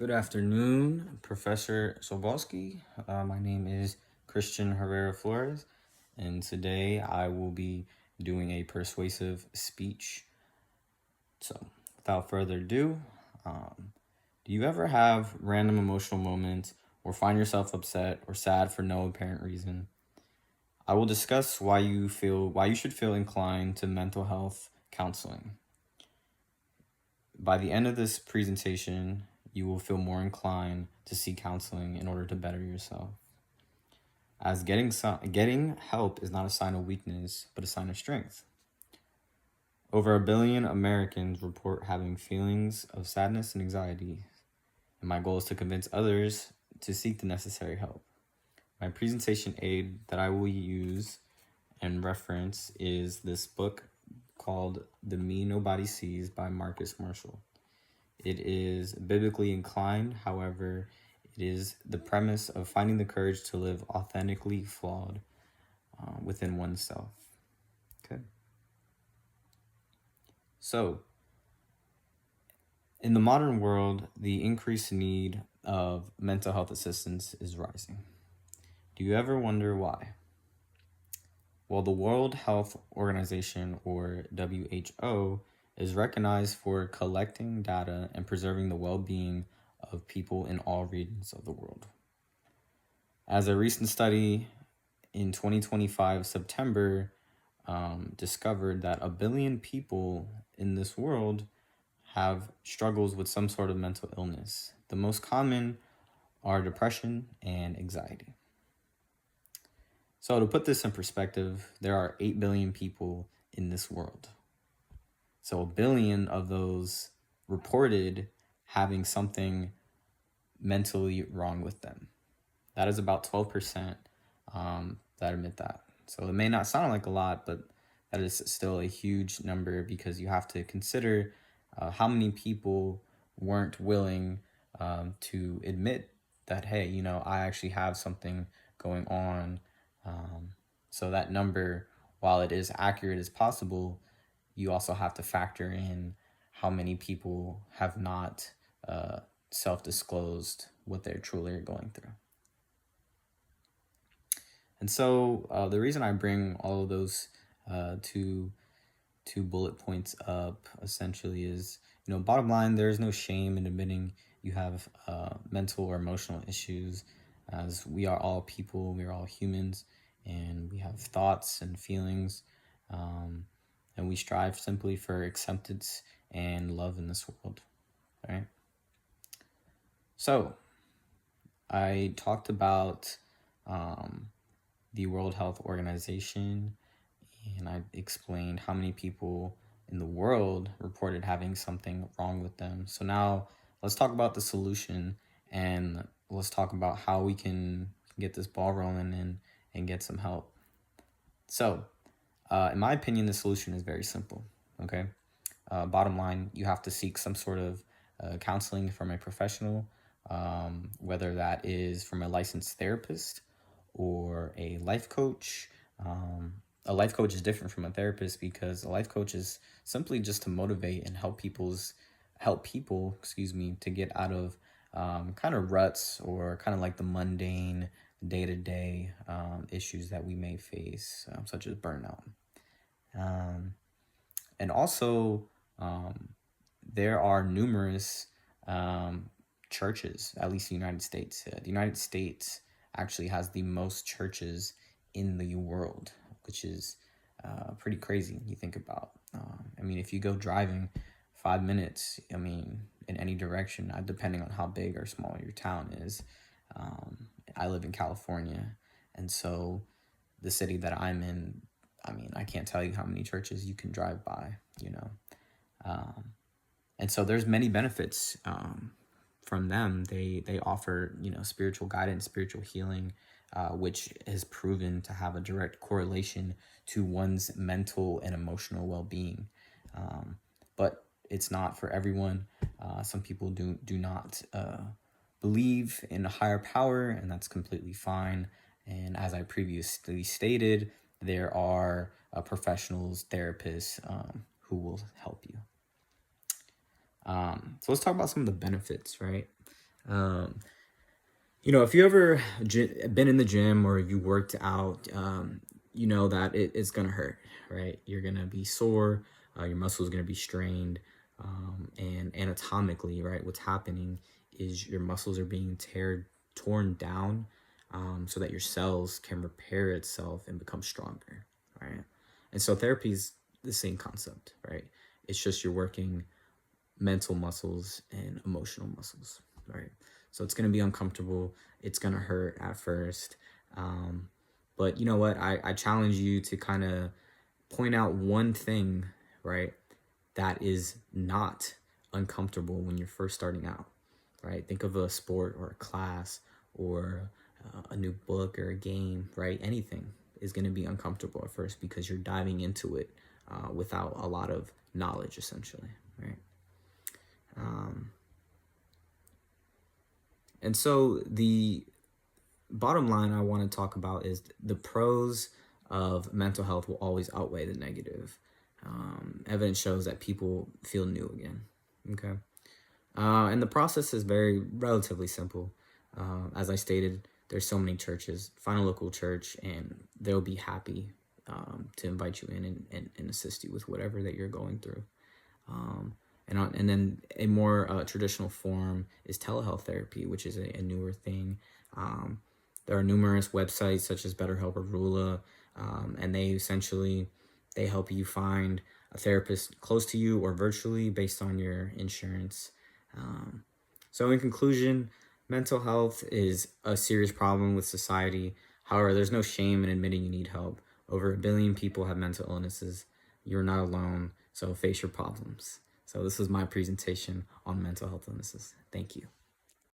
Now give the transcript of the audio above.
Good afternoon, Professor Sobolski. My name is Christian Herrera Flores, and today I will be doing a persuasive speech. So, without further ado, do you ever have random emotional moments or find yourself upset or sad for no apparent reason? I will discuss why you should feel inclined to mental health counseling. By the end of this presentation, you will feel more inclined to seek counseling in order to better yourself. As getting help is not a sign of weakness, but a sign of strength. Over 1 billion Americans report having feelings of sadness and anxiety, and my goal is to convince others to seek the necessary help. My presentation aid that I will use and reference is this book called The Me Nobody Sees by Marcus Marshall. It is biblically inclined, however, it is the premise of finding the courage to live authentically flawed within oneself. Okay. So, in the modern world, the increased need of mental health assistance is rising. Do you ever wonder why? Well, the World Health Organization, or WHO, is recognized for collecting data and preserving the well-being of people in all regions of the world. As a recent study in 2025 September discovered that 1 billion people in this world have struggles with some sort of mental illness. The most common are depression and anxiety. So to put this in perspective, there are 8 billion people in this world. So 1 billion of those reported having something mentally wrong with them. That is about 12% that admit that. So it may not sound like a lot, but that is still a huge number because you have to consider how many people weren't willing to admit that, hey, I actually have something going on. So that number, while it is accurate as possible, you also have to factor in how many people have not self-disclosed what they're truly going through. And so the reason I bring all of those two bullet points up essentially is, bottom line, there is no shame in admitting you have mental or emotional issues, as we are all people, we are all humans, and we have thoughts and feelings, and we strive simply for acceptance and love in this world, right? So I talked about the World Health Organization, and I explained how many people in the world reported having something wrong with them. So now let's talk about the solution, and let's talk about how we can get this ball rolling and get some help. So in my opinion, the solution is very simple, okay? Bottom line, you have to seek some sort of counseling from a professional, whether that is from a licensed therapist or a life coach. A life coach is different from a therapist because a life coach is simply just to motivate and help people, to get out of kind of ruts or kind of like the mundane day-to-day issues that we may face, such as burnout. And also, there are numerous churches, at least in the United States. The United States actually has the most churches in the world, which is pretty crazy when you think about. If you go driving 5 minutes, in any direction, depending on how big or small your town is. I live in California, and so the city that I'm in, I can't tell you how many churches you can drive by, and so there's many benefits from them. They offer, spiritual guidance, spiritual healing, which is proven to have a direct correlation to one's mental and emotional well-being. But it's not for everyone. Some people do not believe in a higher power, and that's completely fine. And as I previously stated, there are professionals, therapists who will help you. So let's talk about some of the benefits, right? Um, if you ever been in the gym or you worked out, you know that it's gonna hurt, right? You're gonna be sore, your muscles gonna be strained, and anatomically, right? What's happening is your muscles are being torn down, so that your cells can repair itself and become stronger, right? And so therapy is the same concept, right? It's just you're working mental muscles and emotional muscles, right? So it's going to be uncomfortable. It's going to hurt at first. Um, but you know what? I challenge you to kind of point out one thing, right, that is not uncomfortable when you're first starting out, right? Think of a sport or a class or a new book or a game, right? Anything is going to be uncomfortable at first because you're diving into it without a lot of knowledge, essentially, right? Um, and so the bottom line I want to talk about is the pros of mental health will always outweigh the negative. Evidence shows that people feel new again. Okay. And the process is relatively simple. As I stated, there's so many churches. Find a local church, and they'll be happy to invite you in and assist you with whatever that you're going through. And then a more traditional form is telehealth therapy, which is a newer thing. There are numerous websites such as BetterHelp or Rula, and they help you find a therapist close to you or virtually based on your insurance. So in conclusion, mental health is a serious problem with society. However, there's no shame in admitting you need help. Over 1 billion people have mental illnesses. You're not alone, so face your problems. So this was my presentation on mental health illnesses. Thank you.